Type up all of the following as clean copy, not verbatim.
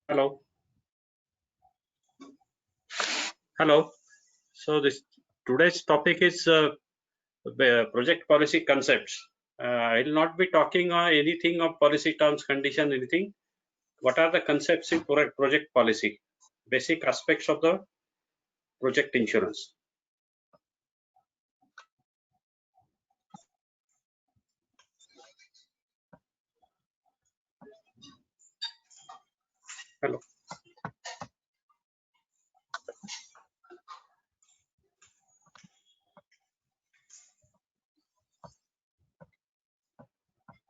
Hello. Hello. So this today's topic is project policy concepts. I will not be talking anything of policy terms, condition, anything. What are the concepts in project policy? Basic aspects of the project insurance. Hello.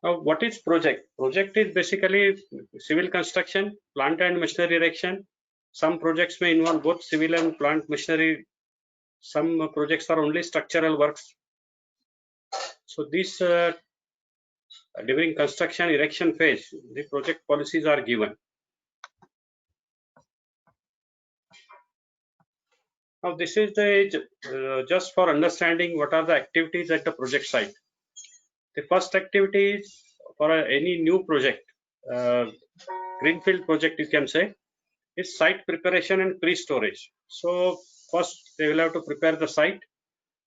Now, what is project? Project is basically civil construction, plant and machinery erection. Some projects may involve both civil and plant machinery. Some projects are only structural works. So these during construction erection phase, the project policies are given. Now this is the just for understanding what are the activities at the project site. The first activity is for any new project, uh, greenfield project you can say, is site preparation and pre-storage. So first they will have to prepare the site,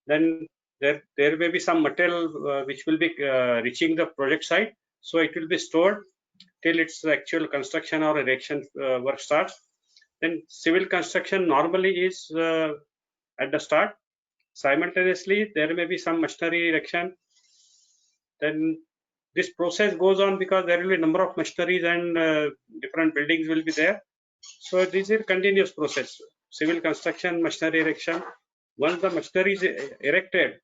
then there may be some material which will be reaching the project site, so it will be stored till its actual construction or erection work starts. Then civil construction normally is at the start. Simultaneously, there may be some machinery erection. Then this process goes on because there will be a number of machineries and different buildings will be there. So this is a continuous process. Civil construction, machinery erection. Once the machinery is erected,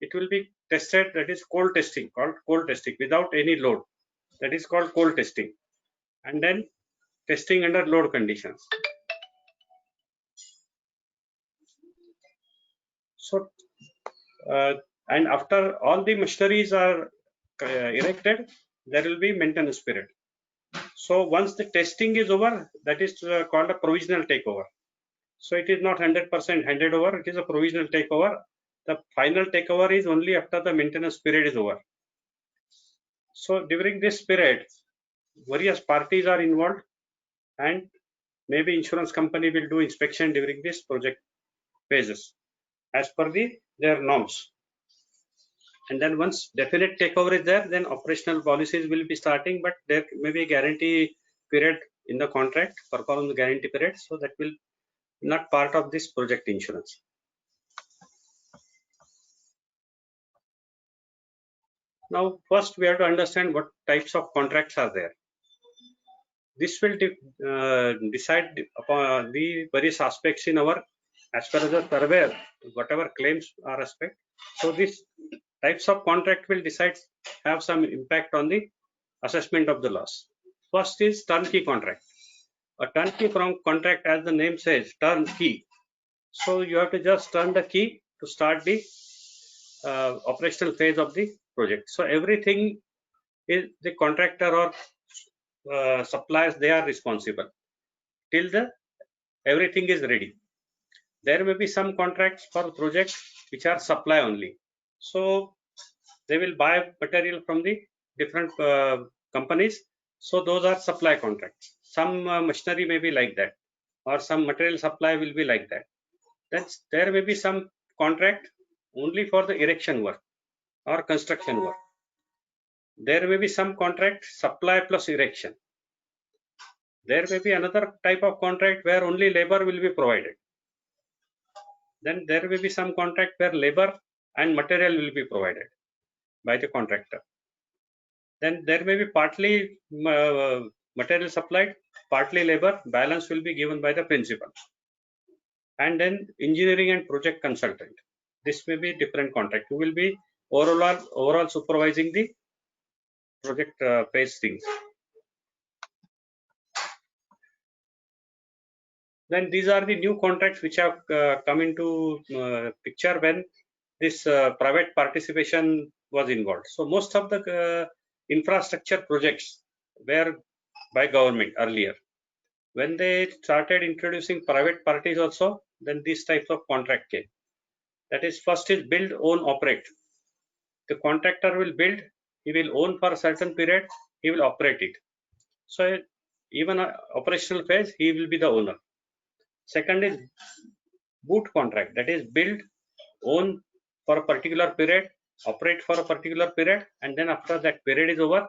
it will be tested. That is cold testing, called cold testing, without any load. That is called cold testing. And then testing under load conditions. So and after all the machineries are erected, there will be maintenance period. So once the testing is over, that is called a provisional takeover. So it is not 100% handed over, it is a provisional takeover. The final takeover is only after the maintenance period is over. So during this period, various parties are involved, and maybe insurance company will do inspection during this project phases as per their norms. And then once definite takeover is there, then operational policies will be starting, but there may be a guarantee period in the contract, performance guarantee period, so that will not part of this project insurance. Now first we have to understand what types of contracts are there. This will decide upon the various aspects in our, as far as the surveyor, whatever claims are aspect. So these types of contract will decide, have some impact on the assessment of the loss. First is turnkey contract. A turnkey contract, as the name says, turnkey. So you have to just turn the key to start the operational phase of the project. So everything is the contractor or suppliers, they are responsible till the everything is ready. There may be some contracts for projects which are supply only. So they will buy material from the different companies. So those are supply contracts. Some machinery may be like that, or some material supply will be like that. Then there may be some contract only for the erection work or construction work. There may be some contract supply plus erection. There may be another type of contract where only labor will be provided. Then there may be some contract where labor and material will be provided by the contractor. Then there may be partly material supplied, partly labor, balance will be given by the principal. And then engineering and project consultant. This may be different contract. You will be overall supervising the project phase things. Then these are the new contracts which have come into picture when this private participation was involved. So most of the infrastructure projects were by government earlier. When they started introducing private parties also, then these types of contract came. That is, first is build, own, operate. The contractor will build, he will own for a certain period, he will operate it. So even operational phase, he will be the owner. Second is boot contract, that is build, own for a particular period, operate for a particular period, and then after that period is over,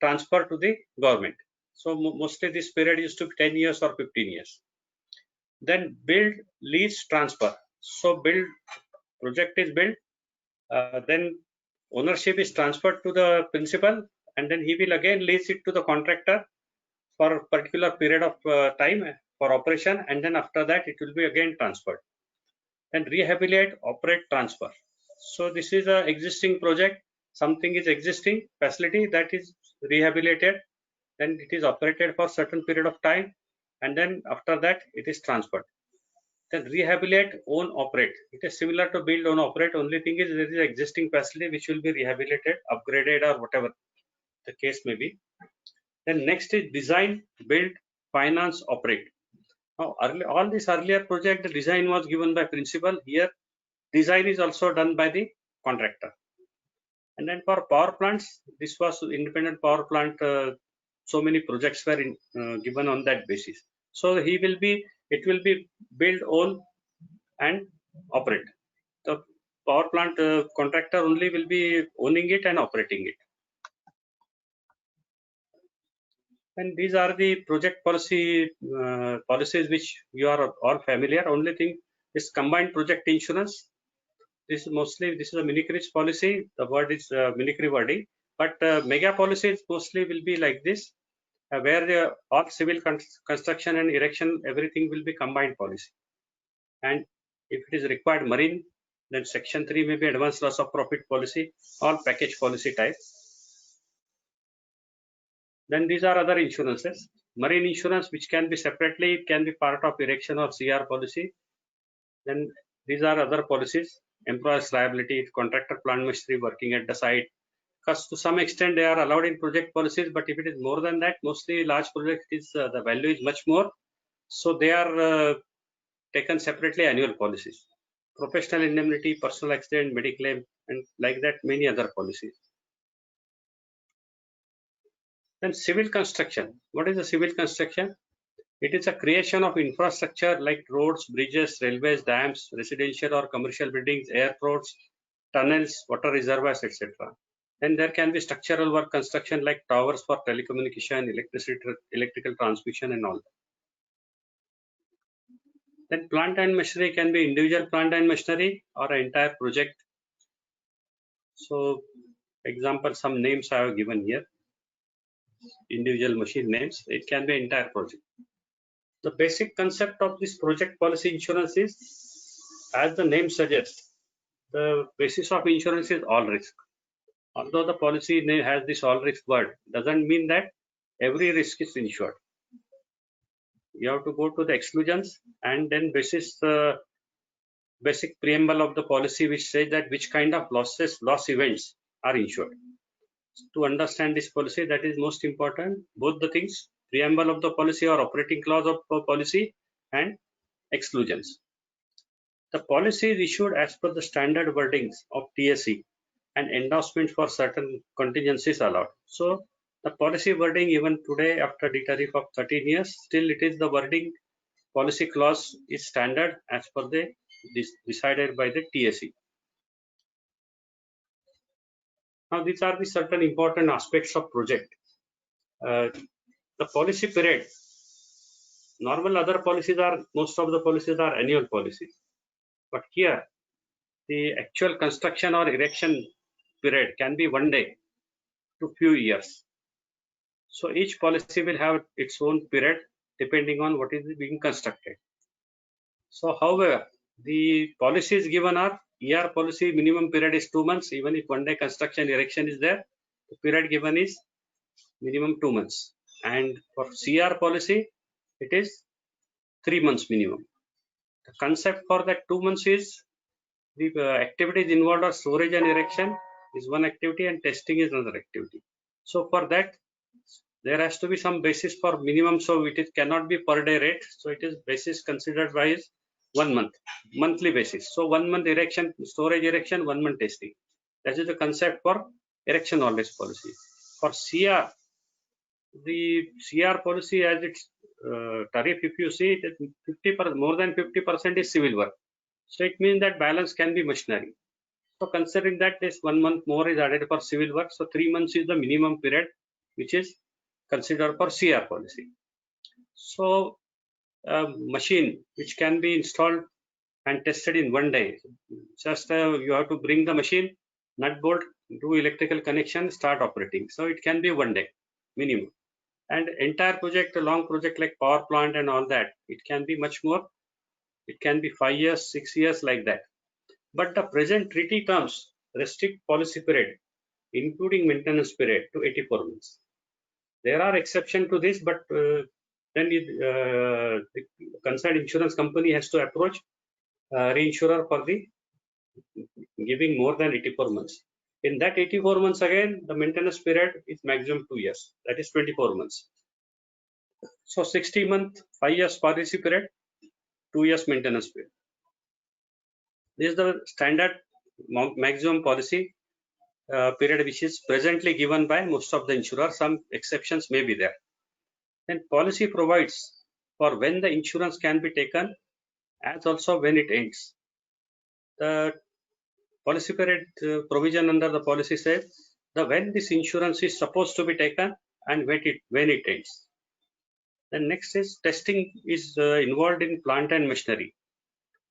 transfer to the government. So mostly this period used to be 10 years or 15 years. Then build, lease, transfer. So build, project is built, then ownership is transferred to the principal, and then he will again lease it to the contractor for a particular period of time for operation, and then after that it will be again transferred. Then rehabilitate, operate, transfer. So this is a existing project. Something is existing facility that is rehabilitated, then it is operated for certain period of time, and then after that it is transferred. Then rehabilitate, own, operate. It is similar to build, own, operate. Only thing is there is existing facility which will be rehabilitated, upgraded, or whatever the case may be. Then next is design, build, finance, operate. Now all this earlier project, the design was given by principal. Here design is also done by the contractor. And then for power plants, this was independent power plant. So many projects were given on that basis. So it will be build, own, and operate. The power plant contractor only will be owning it and operating it. And these are the project policies which you are all familiar. Only thing is combined project insurance. This is a mini-CRIS policy. The word is mini-CRI wording, but mega policies mostly will be like this, where all civil construction and erection, everything will be combined policy. And if it is required marine, then section 3 may be advanced loss of profit policy, all package policy type. Then these are other insurances. Marine insurance, which can be separately, it can be part of erection or CR policy. Then these are other policies. Employees liability, contractor, plant machinery working at the site. Because to some extent they are allowed in project policies, but if it is more than that, mostly large project is the value is much more. So they are taken separately, annual policies. Professional indemnity, personal accident, mediclaim, and like that many other policies. Then civil construction. What is the civil construction? It is a creation of infrastructure like roads, bridges, railways, dams, residential or commercial buildings, airports, tunnels, water reservoirs, etc. Then there can be structural work construction like towers for telecommunication, electrical transmission, and all that. Then plant and machinery can be individual plant and machinery or an entire project. So example, some names I have given here. Individual machine names. It can be entire project. The basic concept of this project policy insurance is, as the name suggests, the basis of insurance is all risk. Although the policy name has this all risk word, doesn't mean that every risk is insured. You have to go to the exclusions and then basis the basic preamble of the policy, which says that which kind of loss events are insured. To understand this policy, that is most important, both the things, preamble of the policy or operating clause of the policy and exclusions. The policy is issued as per the standard wordings of TSE and endorsement for certain contingencies allowed. So the policy wording even today after de-tariff of 13 years, still it is the wording policy clause is standard as per the decided by the TSE. Now these are the certain important aspects of project. The policy period, normal other policies are, most of the policies are annual policies, but here the actual construction or erection period can be 1 day to few years. So each policy will have its own period depending on what is being constructed. So however, the policies given are ER policy minimum period is 2 months. Even if 1 day construction erection is there, the period given is minimum 2 months. And for CR policy, it is 3 months minimum. The concept for that 2 months is the activities involved are storage and erection is one activity and testing is another activity. So for that, there has to be some basis for minimum. So it cannot be per day rate. So it is basis considered by is 1 month, monthly basis. So 1 month erection, storage erection, 1 month testing. That is the concept for erection knowledge policy. For CR, the CR policy as its tariff, if you see that 50%, more than 50% is civil work. So it means that balance can be machinery. So considering that this 1 month more is added for civil work, so 3 months is the minimum period which is considered for CR policy. So a machine which can be installed and tested in 1 day, just you have to bring the machine, nut bolt, do electrical connection, start operating. So it can be 1 day minimum. And entire project, a long project like power plant and all that, it can be much more. It can be 5 years, 6 years, like that. But the present treaty terms restrict policy period, including maintenance period, to 84 months. There are exceptions to this, but then the concerned insurance company has to approach reinsurer for the giving more than 84 months. In that 84 months again, the maintenance period is maximum 2 years. That is 24 months. So 60 month, 5 years policy period, 2 years maintenance period. This is the standard maximum policy period which is presently given by most of the insurers. Some exceptions may be there. Then policy provides for when the insurance can be taken as also when it ends. The policy period provision under the policy says that when this insurance is supposed to be taken and when it ends. Then next is testing is involved in plant and machinery.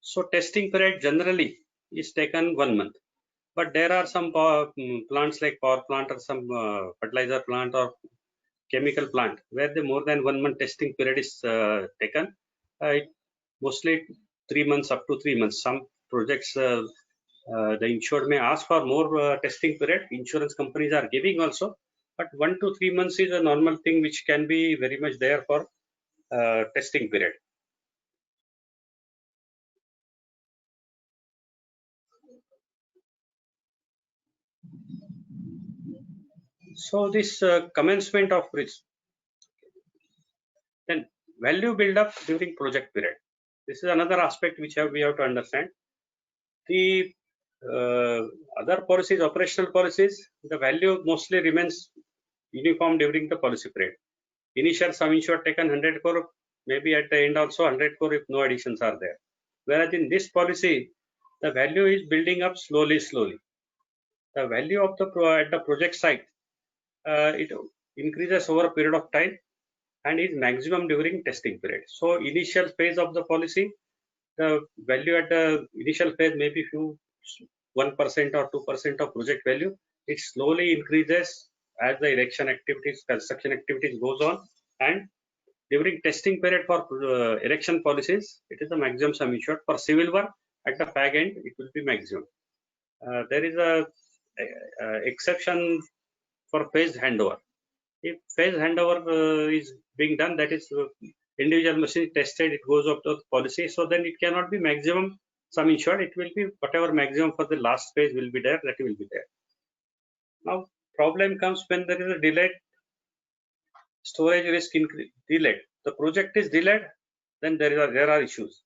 So testing period generally is taken 1 month. But there are some plants like power plant or some fertilizer plant or chemical plant where the more than 1 month testing period is taken. Mostly 3 months up to 3 months. Some projects the insured may ask for more testing period. Insurance companies are giving also, but 1 to 3 months is a normal thing which can be very much there for testing period. So this commencement of risk, then value build up during project period. This is another aspect which we have to understand. The other policies, operational policies, the value mostly remains uniform during the policy period. Initial sum insured taken 100 crore, maybe at the end also 100 crore if no additions are there. Whereas in this policy, the value is building up slowly. The value of the at the project site, it increases over a period of time and is maximum during testing period. So initial phase of the policy, the value at the initial phase may be 1% or 2% of project value. It slowly increases as the erection activities, construction activities goes on, and during testing period for erection policies, it is the maximum sum insured. For civil work, at the fag end, it will be maximum. There is a exception for phased handover. If phased handover is being done, that is individual machine tested, it goes up to the policy. So then it cannot be maximum sum insured. It will be whatever maximum for the last phase will be there, that will be there. Now, problem comes when there is a delayed storage risk delayed. The project is delayed, then there are issues.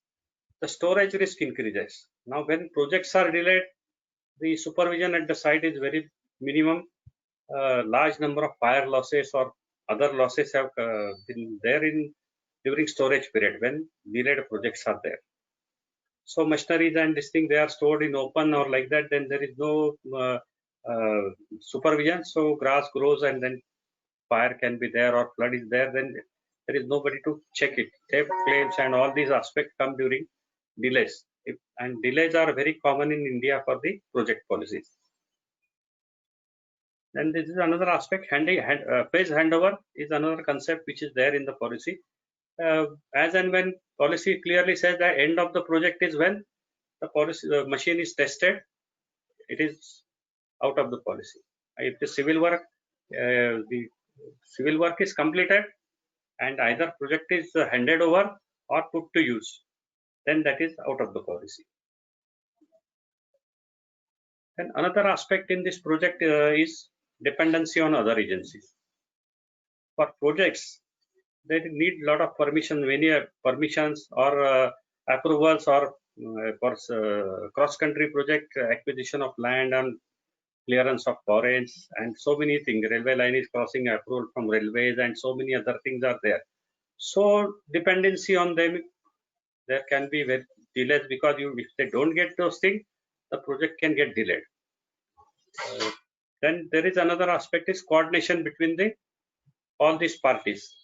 The storage risk increases. Now, when projects are delayed, the supervision at the site is very minimum. Large number of fire losses or other losses have been there during storage period when delayed projects are there. So machineries and this thing, they are stored in open or like that, then there is no supervision. So grass grows and then fire can be there or flood is there, then there is nobody to check it. Theft claims and all these aspects come during delays. And delays are very common in India for the project policies. And this is another aspect. Phase handover is another concept which is there in the policy. As and when policy clearly says that end of the project is when the machine is tested, it is out of the policy. If the civil work is completed and either project is handed over or put to use, then that is out of the policy. And another aspect in this project is dependency on other agencies. For projects, they need a lot of many permissions or approvals, or for cross-country project, acquisition of land and clearance of forage and so many things. Railway line is crossing approval from railways and so many other things are there. So dependency on them, there can be very delays because if they don't get those things, the project can get delayed. Then there is another aspect is coordination between all these parties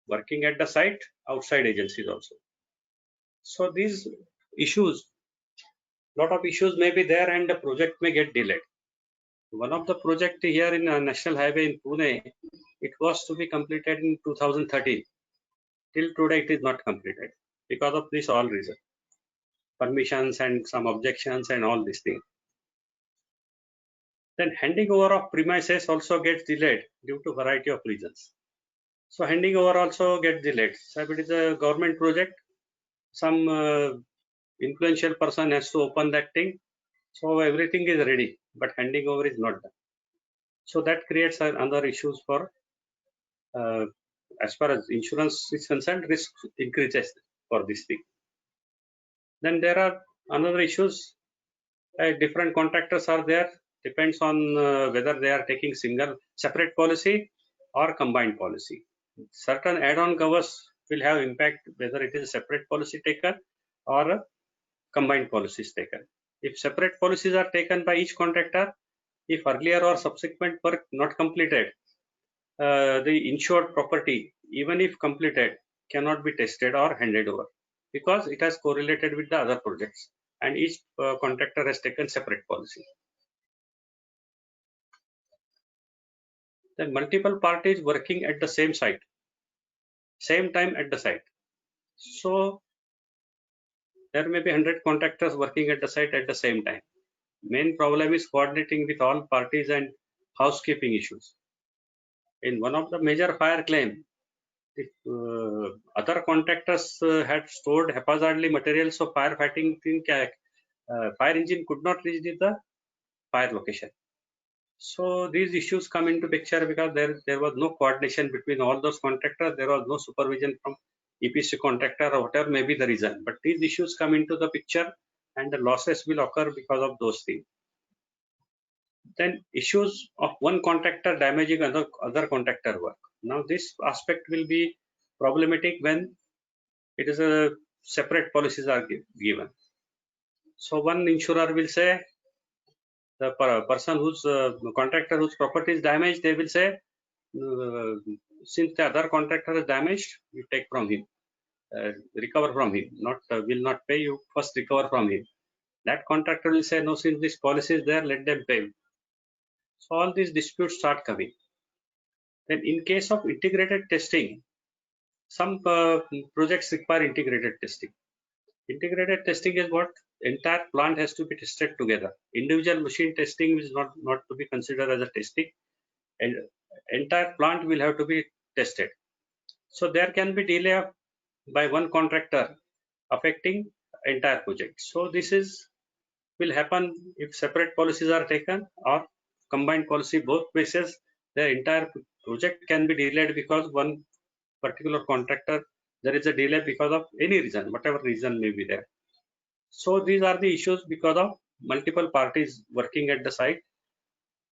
working at the site, outside agencies also. So these issues, lot of issues may be there and the project may get delayed. One of the project here in National Highway in Pune, it was to be completed in 2013. Till today it is not completed because of this all reason. Permissions and some objections and all these things. Then handing over of premises also gets delayed due to variety of reasons. So handing over also gets delayed. So if it is a government project, some influential person has to open that thing. So everything is ready, but handing over is not done. So that creates another issues for as far as insurance is concerned, risk increases for this thing. Then there are another issues. Different contractors are there. Depends on whether they are taking separate policy or combined policy. Certain add-on covers will have impact whether it is a separate policy taken or a combined policies taken. If separate policies are taken by each contractor, if earlier or subsequent work not completed, the insured property, even if completed, cannot be tested or handed over because it has correlated with the other projects and each contractor has taken separate policy. Then multiple parties working at the same site, same time at the site. So there may be 100 contractors working at the site at the same time. Main problem is coordinating with all parties and housekeeping issues. In one of the major fire claim, if other contractors had stored haphazardly materials, so firefighting fire engine could not reach the fire location. So these issues come into picture because there was no coordination between all those contractors. There was no supervision from EPC contractor or whatever may be the reason. But these issues come into the picture and the losses will occur because of those things. Then issues of one contractor damaging other contractor work. Now this aspect will be problematic when it is a separate policies are given. So one insurer will say the person whose contractor whose property is damaged, they will say since the other contractor is damaged, you take from him, recover from him, not will not pay you, first recover from him. That contractor will say no, since this policy is there, let them pay. So all these disputes start coming. Then in case of integrated testing, some projects require integrated testing. Integrated testing is what entire plant has to be tested together. Individual machine testing is not to be considered as a testing, and entire plant will have to be tested. So there can be delay by one contractor affecting entire project. So this will happen if separate policies are taken or combined policy, both places. The entire project can be delayed because one particular contractor, there is a delay because of any reason, whatever reason may be there. So these are the issues because of multiple parties working at the site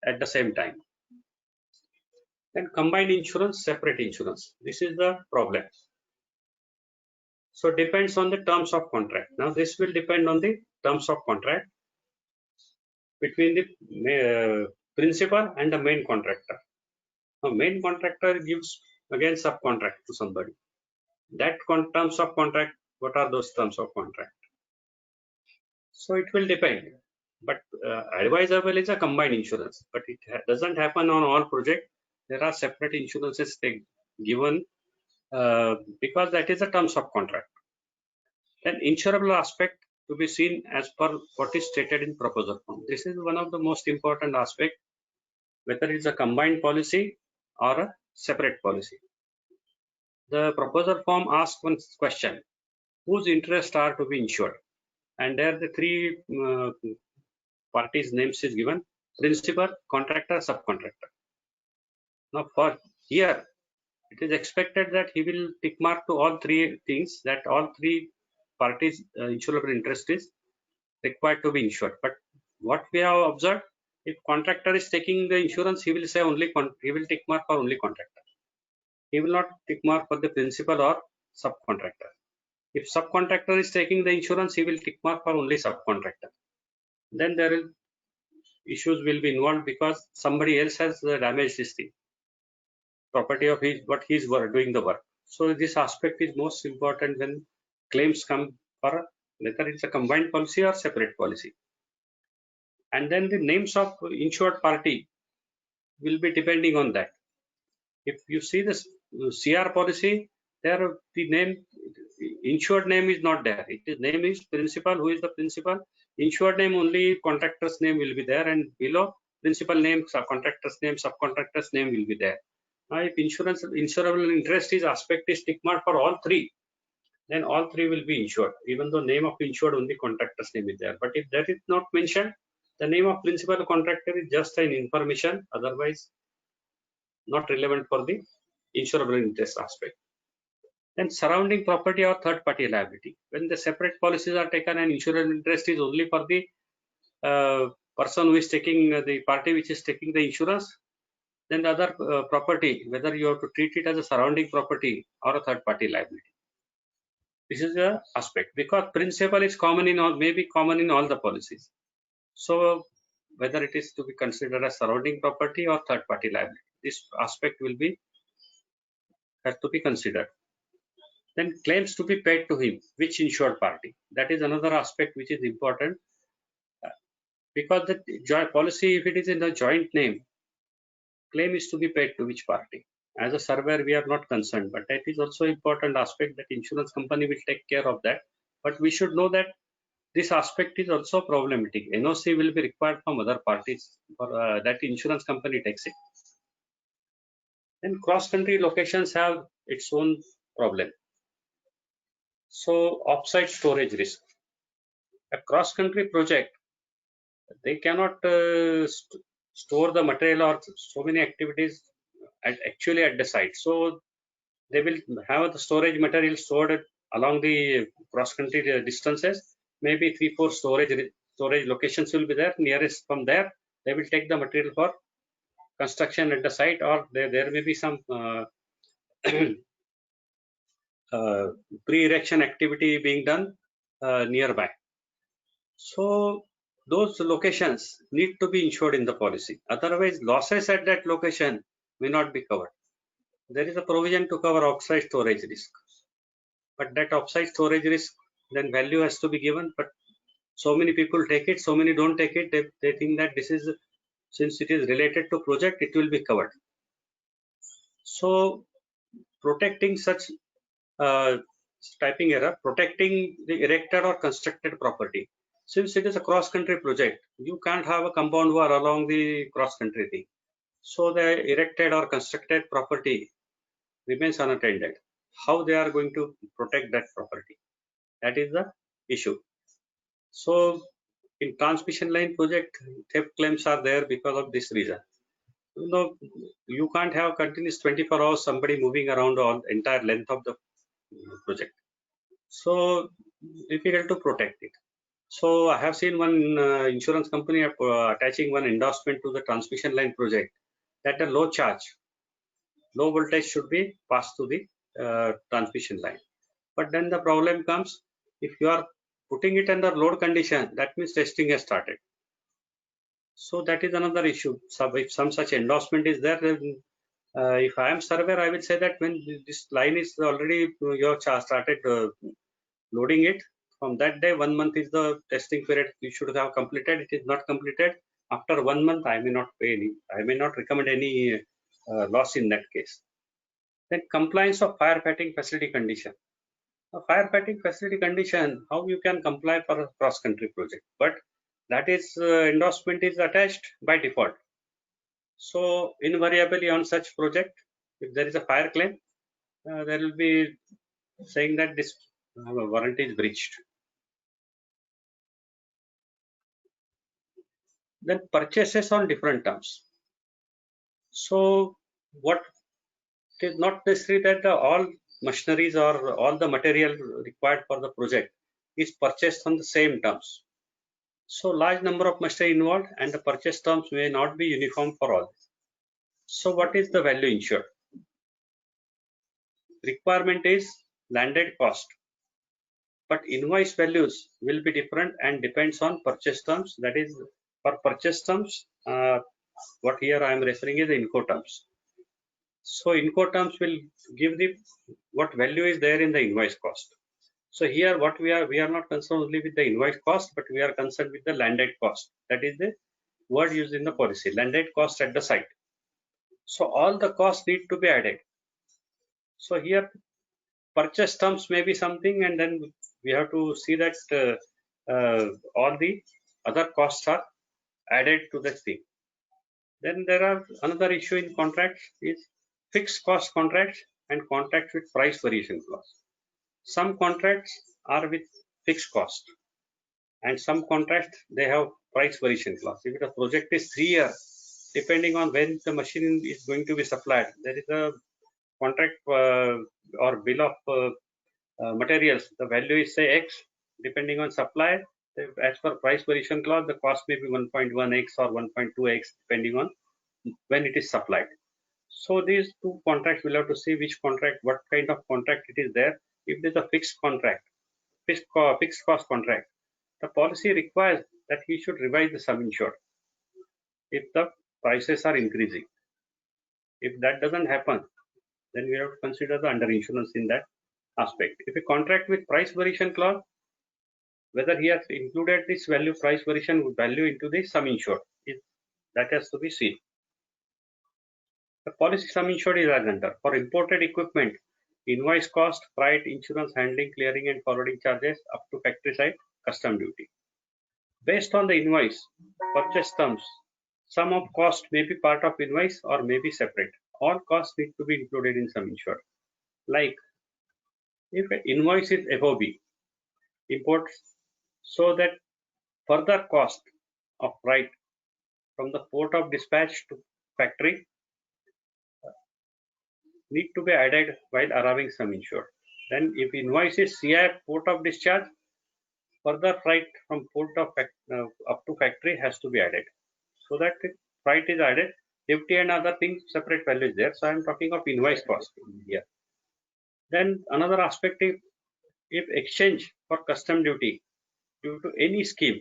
at the same time. Then combined insurance, separate insurance. This is the problem. So depends on the terms of contract. Now this will depend on the terms of contract between the principal and the main contractor. Now main contractor gives again subcontract to somebody. That terms of contract, what are those terms of contract? So it will depend. But advisable is a combined insurance, but it doesn't happen on all projects. There are separate insurances given because that is the terms of contract. Then insurable aspect to be seen as per what is stated in proposal form. This is one of the most important aspect, whether it's a combined policy or a separate policy. The proposal form asks one question: whose interests are to be insured? And there the three parties' names is given: principal, contractor, subcontractor. Now for here, it is expected that he will tick mark to all three things, that all three parties' insurable interest is required to be insured. But what we have observed, If contractor is taking the insurance, he will say only he will tick mark for only contractor. He will not tick mark for the principal or subcontractor. If subcontractor is taking the insurance, he will tick mark for only subcontractor. Then there will issues will be involved because somebody else has damaged this thing, property of his, but he's doing the work. So this aspect is most important when claims come for whether it's a combined policy or separate policy. And then the names of insured party will be depending on that. If you see this CR policy, there the name insured name is not there. It is name is principal. Who is the principal? Insured name only contractor's name will be there, and below principal name, contractor's name, subcontractor's name will be there. Now, if insurable interest is aspect is tick mark for all three, then all three will be insured, even though name of insured only contractor's name is there. But if that is not mentioned, the name of principal contractor is just an information, otherwise not relevant for the insurable interest aspect. Then surrounding property or third party liability. When the separate policies are taken and insurable interest is only for the person who is taking the party which is taking the insurance, then the other property, whether you have to treat it as a surrounding property or a third party liability. This is the aspect, because principal is common in all, may be common in all the policies. So whether it is to be considered as surrounding property or third party liability, this aspect will be has to be considered. Then claims to be paid to him, which insured party. That is another aspect which is important, because the policy, if it is in the joint name, claim is to be paid to which party. As a surveyor, we are not concerned, but that is also important aspect that insurance company will take care of that. But we should know that this aspect is also problematic. NOC will be required from other parties for that insurance company takes it. Then cross-country locations have its own problem. So offsite storage risk. A cross-country project, they cannot store the material or so many activities actually at the site. So they will have the storage material stored along the cross-country distances. Maybe 3-4 storage locations will be there. Nearest from there, they will take the material for construction at the site, or there may be some pre-erection activity being done nearby. So those locations need to be insured in the policy. Otherwise, losses at that location may not be covered. There is a provision to cover offsite storage risk, but that offsite storage risk, then value has to be given. But so many people take it, so many don't take it. They think that this is, since it is related to project, it will be covered. So protecting such typing error, protecting the erected or constructed property. Since it is a cross-country project, you can't have a compound wall along the cross-country thing. So the erected or constructed property remains unattended. How they are going to protect that property? That is the issue. So in transmission line project, theft claims are there because of this reason. You can't have continuous 24 hours somebody moving around all entire length of the project. So difficult to protect it. So I have seen one insurance company attaching one endorsement to the transmission line project that a low charge, low voltage should be passed to the transmission line. But then the problem comes, if you are putting it under load condition, that means testing has started. So that is another issue. So if some such endorsement is there, then if I am surveyor, I will say that when this line is already, you have started loading it, from that day 1 month is the testing period you should have completed. It is not completed. After 1 month, I may not pay any, I may not recommend any loss in that case. Then compliance of firefighting facility condition. A firefighting facility condition, how you can comply for a cross-country project, but that is endorsement is attached by default. So invariably on such project, if there is a fire claim, there will be saying that this warranty is breached. Then purchases on different terms. So what, it is not necessary that all machineries or all the material required for the project is purchased on the same terms. So large number of machinery involved and the purchase terms may not be uniform for all. So what is the value insured? Requirement is landed cost, but invoice values will be different and depends on purchase terms. That is, for purchase terms, what here I am referring is the Incoterms. So Incoterms will give the what value is there in the invoice cost. So here what we are not concerned only with the invoice cost, but we are concerned with the landed cost. That is the word used in the policy, landed cost at the site. So all the costs need to be added. So here purchase terms may be something, and then we have to see that all the other costs are added to the thing. Then there are another issue in contracts is fixed cost contracts and contracts with price variation clause. Some contracts are with fixed cost, and some contracts they have price variation clause. If the project is 3 years, depending on when the machine is going to be supplied, there is a contract or bill of materials. The value is say X, depending on supply. As per price variation clause, the cost may be 1.1x or 1.2x, depending on when it is supplied. So these two contracts, we'll have to see which contract, what kind of contract it is there. If there's a fixed contract, fixed cost contract, the policy requires that he should revise the sum insured if the prices are increasing. If that doesn't happen, then we have to consider the underinsurance in that aspect. If a contract with price variation clause, whether he has included this value price variation value into the sum insured, that has to be seen. The policy sum insured is as under. For imported equipment, invoice cost, freight, insurance, handling, clearing and forwarding charges up to factory site, custom duty. Based on the invoice, purchase terms, sum of cost may be part of invoice or may be separate. All costs need to be included in sum insured. Like if an invoice is FOB, imports, so that further cost of freight from the port of dispatch to factory need to be added while arriving sum insured. Then if invoice is CI port of discharge, further freight from port of up to factory has to be added. So that freight is added, duty and other things separate value is there. So I am talking of invoice cost here. Then another aspect is if exchange for custom duty due to any scheme,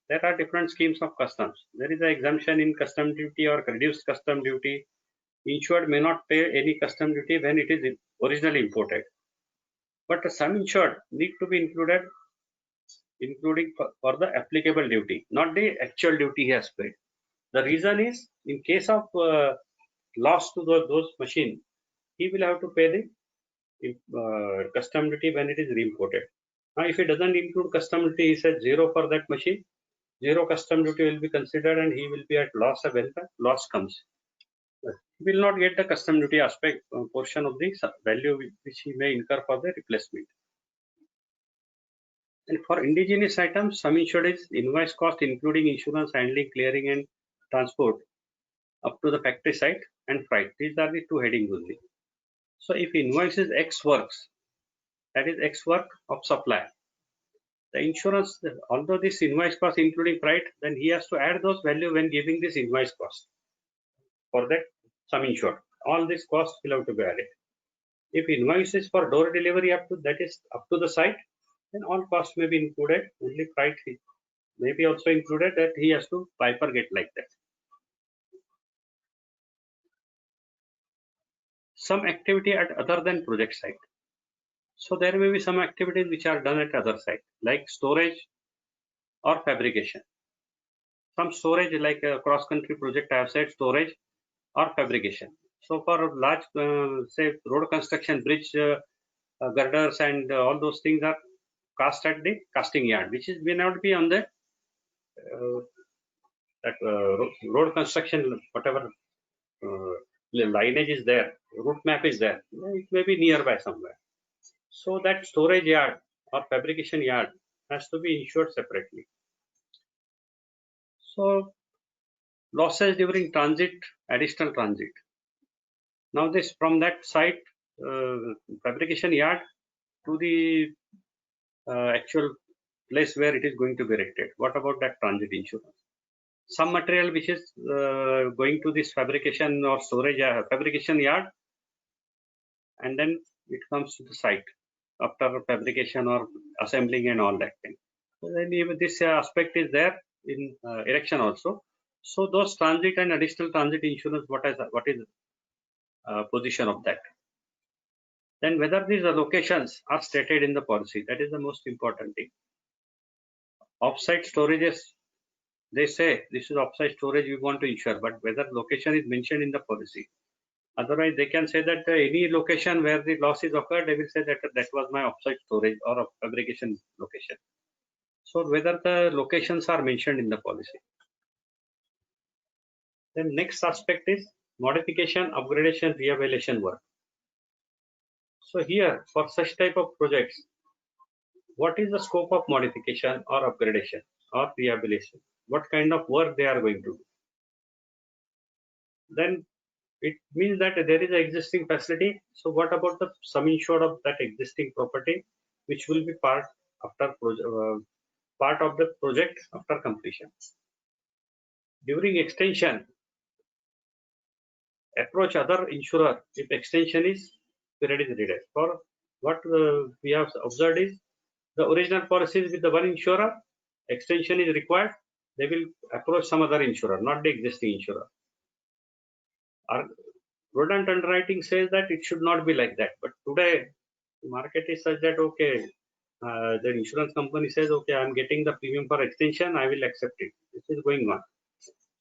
there are different schemes of customs. There is an exemption in custom duty or reduced custom duty. Insured may not pay any custom duty when it is originally imported. But the sum insured need to be included, including for the applicable duty, not the actual duty he has paid. The reason is in case of loss to those machine, he will have to pay the custom duty when it is re-imported. Now, if he doesn't include custom duty, he says zero for that machine, zero custom duty will be considered and he will be at loss when the loss comes. He will not get the custom duty aspect portion of the value which he may incur for the replacement. And for indigenous items, sum insured is invoice cost including insurance, handling, clearing and transport up to the factory site and freight. These are the two headings only. So if invoice is X works, that is X work of supply. The insurance, although this invoice cost including freight, then he has to add those value when giving this invoice cost for that sum insured. All these costs will have to be added. If invoice is for door delivery up to that is up to the site, then all costs may be included. Only freight may be also included that he has to bifurcate like that. Some activity at other than project site. So there may be some activities which are done at other site, like storage or fabrication. Some storage, like a cross-country project, I have said storage or fabrication. So for large, say road construction, bridge girders and all those things are cast at the casting yard, which is may not be on the road construction, whatever lineage is there, route map is there, it may be nearby somewhere. So that storage yard or fabrication yard has to be insured separately. So losses during transit, additional transit. Now this from that site, fabrication yard to the actual place where it is going to be erected. What about that transit insurance? Some material which is going to this fabrication or storage fabrication yard, and then it comes to the site after fabrication or assembling and all that thing. So then even this aspect is there in erection also. So those transit and additional transit insurance, what is position of that? Then whether these locations are stated in the policy, that is the most important thing. Offsite storages, they say this is offsite storage we want to insure, but whether location is mentioned in the policy. Otherwise, they can say that any location where the loss is occurred, they will say that that was my offsite storage or a fabrication location. So whether the locations are mentioned in the policy. Then next aspect is modification, upgradation, rehabilitation work. So here for such type of projects, what is the scope of modification or upgradation or rehabilitation? What kind of work they are going to do? Then it means that there is an existing facility. So what about the sum insured of that existing property, which will be part of the project after completion? During extension, approach other insurer if extension is period is needed. For what we have observed is the original policies with the one insurer, extension is required, they will approach some other insurer, not the existing insurer. Our prudent underwriting says that it should not be like that. But today, the market is such that, okay, the insurance company says, okay, I'm getting the premium for extension, I will accept it. This is going on.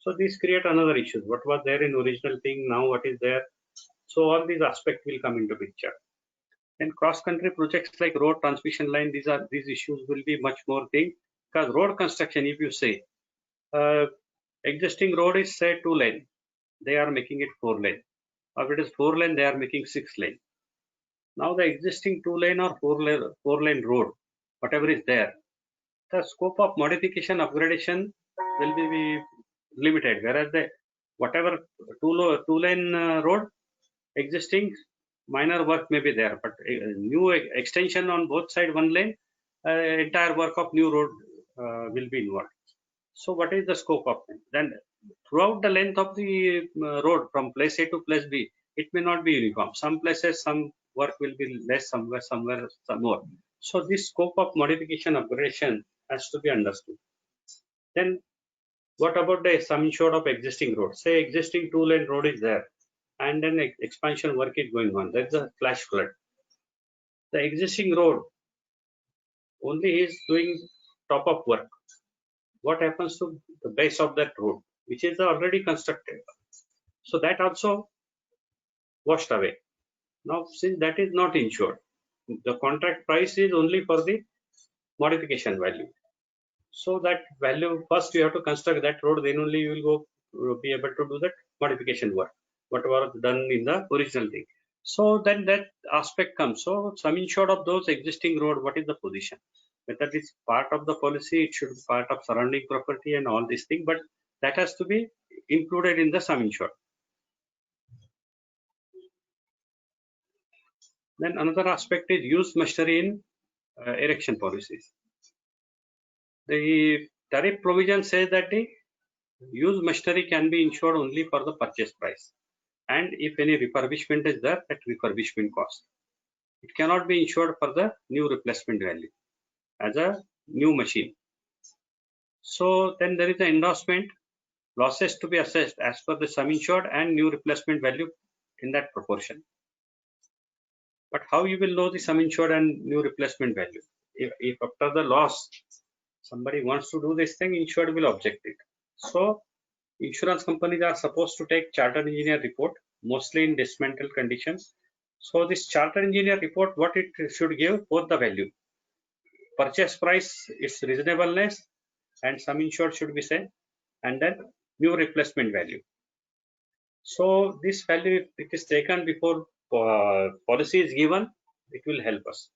So this create another issue. What was there in original thing, now what is there? So all these aspects will come into picture. And cross-country projects like road transmission line, these issues will be much more thing, because road construction, if you say existing road is say 2 lane, they are making it 4 lane, or if it is 4 lane, they are making 6 lane. Now the existing 2 lane or 4 lane road, whatever is there, the scope of modification upgradation will be limited, whereas the whatever 2 lane road existing, minor work may be there, but new extension on both side 1 lane, entire work of new road will be involved. So what is the scope of it? Then throughout the length of the road from place A to place B, it may not be uniform. Some places some work will be less, somewhere some more. So this scope of modification upgradation has to be understood. Then what about the sum insured of existing road? Say existing 2 lane road is there, and then expansion work is going on. That's a flash flood. The existing road only is doing top of work. What happens to the base of that road, which is already constructed? So that also washed away. Now, since that is not insured, the contract price is only for the modification value. So that value, first you have to construct that road, then only you will be able to do that modification work, whatever done in the original thing. So then that aspect comes. So sum insured of those existing road, what is the position? Whether it's part of the policy, it should be part of surrounding property and all these things, but that has to be included in the sum insured. Then another aspect is used machinery in erection policies. The tariff provision says that the used machinery can be insured only for the purchase price, and if any refurbishment is there, at refurbishment cost. It cannot be insured for the new replacement value as a new machine. So then there is an endorsement, losses to be assessed as per the sum insured and new replacement value in that proportion. But how you will know the sum insured and new replacement value? If after the loss somebody wants to do this thing, insured will object it. So insurance companies are supposed to take chartered engineer report, mostly in dismantled conditions. So this chartered engineer report, what it should give, both the value, purchase price, its reasonableness, and sum insured should be said, and then new replacement value. So this value, if it is taken before policy is given, it will help us.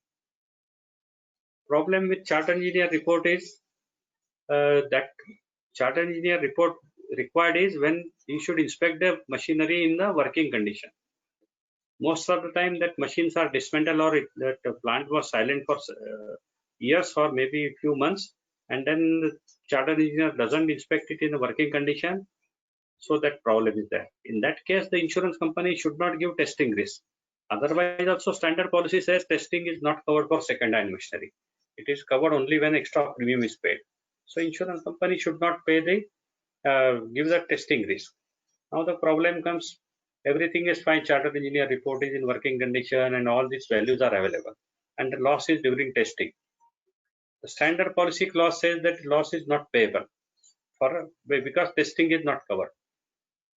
Problem with chartered engineer report is that chartered engineer report required is when you should inspect the machinery in the working condition. Most of the time that machines are dismantled or that plant was silent for years or maybe a few months, and then the chartered engineer doesn't inspect it in the working condition, so that problem is there. In that case, the insurance company should not give testing risk. Otherwise, also standard policy says testing is not covered for second-hand machinery. It is covered only when extra premium is paid. So insurance company should not pay the give the testing risk. Now the problem comes, everything is fine, chartered engineer report is in working condition and all these values are available, and the loss is during testing. The standard policy clause says that loss is not payable for because testing is not covered.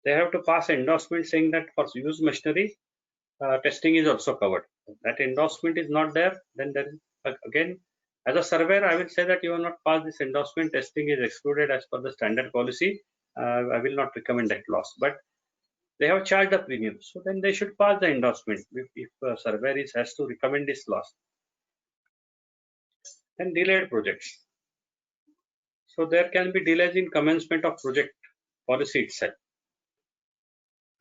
They have to pass endorsement saying that for used machinery, testing is also covered. That endorsement is not there, then there is again, as a surveyor, I will say that you will not pass this endorsement. Testing is excluded as per the standard policy. I will not recommend that loss, but they have charged the premium, so then they should pass the endorsement if surveyor has to recommend this loss. Then delayed projects. So there can be delays in commencement of project policy itself.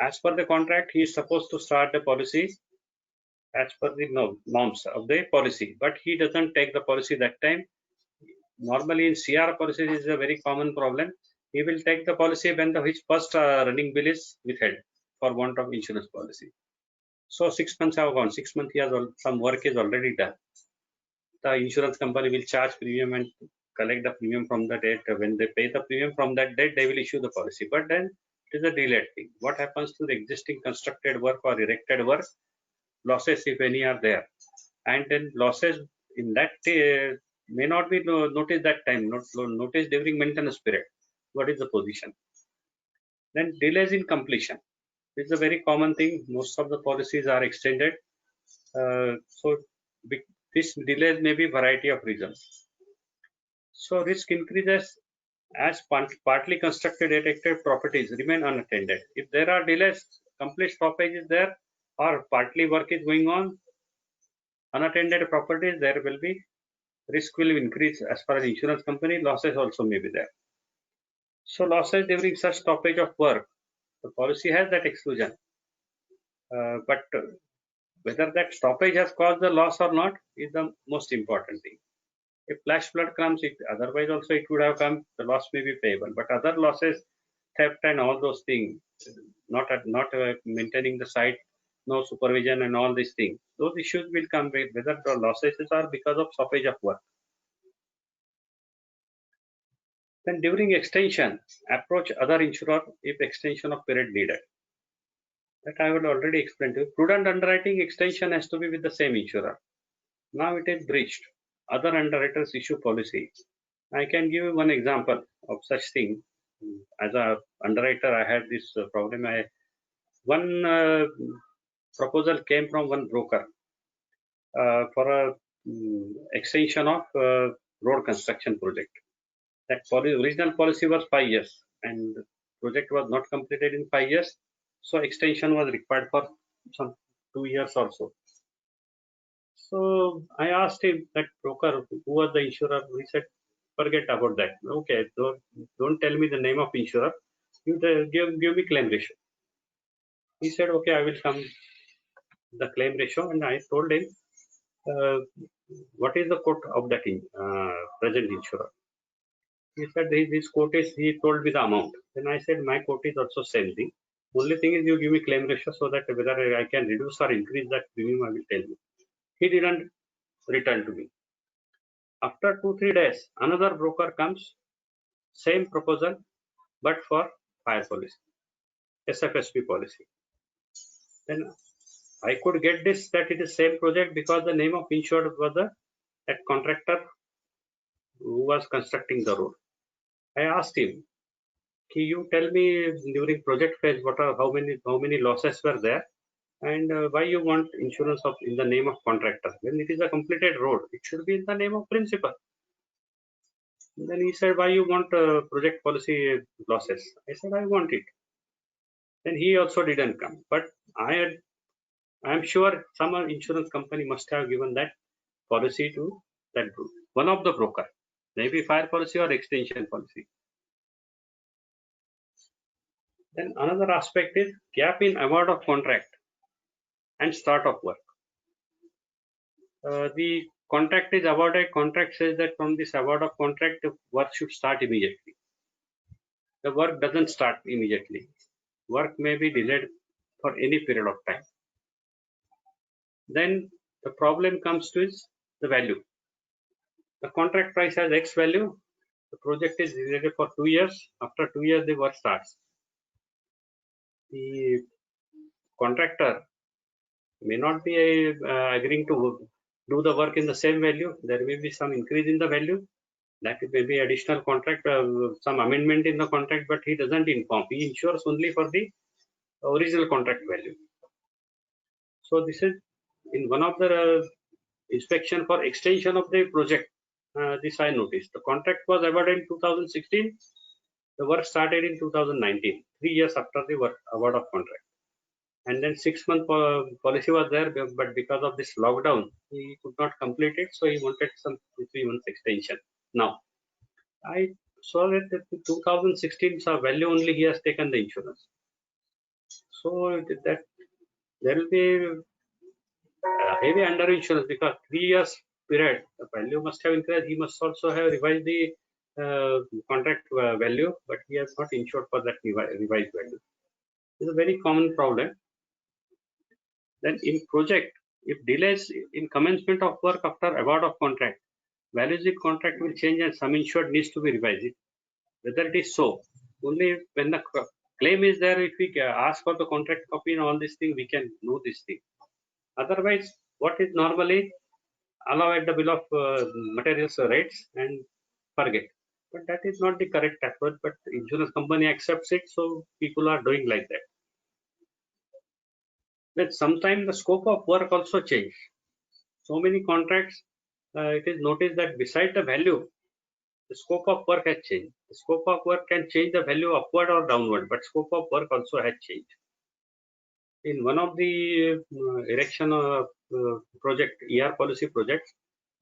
As per the contract, he is supposed to start the policy as per the norms of the policy, but he doesn't take the policy that time. Normally in CR policy, this is a very common problem. He will take the policy when his first running bill is withheld for want of insurance policy. So 6 months have gone. 6 months he has some work is already done. The insurance company will charge premium and collect the premium from the date. When they pay the premium from that date, they will issue the policy. But then it is a delayed thing. What happens to the existing constructed work or erected work? Losses, if any, are there, and then losses in that may not be noticed that time, not noticed during maintenance period. What is the position? Then delays in completion. This is a very common thing. Most of the policies are extended. So this delays may be variety of reasons. So risk increases as partly constructed erected properties remain unattended. If there are delays, complete stoppage is there, or partly work is going on, unattended properties, there will be risk will increase as far as insurance company. Losses also may be there. So losses during such stoppage of work, the policy has that exclusion, but whether that stoppage has caused the loss or not is the most important thing. If flash flood comes, otherwise also it would have come, the loss may be payable, but other losses, theft and all those things, not maintaining the site, no supervision and all these things, those issues will come with whether the losses are because of stoppage of work. Then during extension, approach other insurer if extension of period needed. That I will already explain to you. Prudent underwriting extension has to be with the same insurer. Now it is breached. Other underwriters issue policy. I can give you one example of such thing. As a underwriter, I had this problem. One proposal came from one broker for a extension of road construction project. That original policy was 5 years, and the project was not completed in 5 years, so extension was required for some 2 years or so. So I asked him, that broker, who was the insurer? He said, forget about that. Okay, don't tell me the name of insurer. You give me claim ratio. He said, okay, I will come the claim ratio, and I told him, what is the quote of that present insurer? He said his quote is, he told me the amount. Then I said my quote is also same thing. Only thing is you give me claim ratio so that whether I can reduce or increase that premium, I will tell you. He didn't return to me. After 2-3 days, another broker comes, same proposal, but for fire policy, SFSP policy. Then I could get this that it is same project because the name of insured was that contractor who was constructing the road. I asked him, can you tell me during project phase how many losses were there, and why you want insurance in the name of contractor when it is a completed road? It should be in the name of principal. Then he said, why you want project policy losses? I said, I want it. Then he also didn't come, but I am sure some insurance company must have given that policy to that group, one of the broker, maybe fire policy or extension policy. Then another aspect is gap in award of contract and start of work. The contract is awarded, contract says that from this award of contract, the work should start immediately. The work doesn't start immediately. Work may be delayed for any period of time. Then the problem comes to is the value. The contract price has X value. The project is delayed for 2 years. After 2 years, the work starts. The contractor may not be agreeing to do the work in the same value. There may be some increase in the value. That may be additional contract, some amendment in the contract, but he doesn't inform. He insures only for the original contract value. So this is in one of the inspection for extension of the project. This I noticed. The contract was awarded in 2016. The work started in 2019, 3 years after the work award of contract. And then 6-month policy was there, but because of this lockdown, he could not complete it. So he wanted some 3 months extension. Now, I saw that in 2016 value only he has taken the insurance. So that there will be heavy under insurance because 3 years period the value must have increased. He must also have revised the contract value, but he has not insured for that revised value. It's a very common problem. Then in project, if delays in commencement of work after award of contract, values in contract will change and sum insured needs to be revised. Whether it is so, only when the claim is there, if we ask for the contract copy and all these things, we can know this thing. Otherwise, what is normally allow at the bill of materials rates and forget. But that is not the correct approach, but the insurance company accepts it, so people are doing like that. Then sometimes the scope of work also change. So many contracts, it is noticed that beside the value, the scope of work has changed. The scope of work can change the value upward or downward, but scope of work also has changed. In one of the erection project, ER policy projects,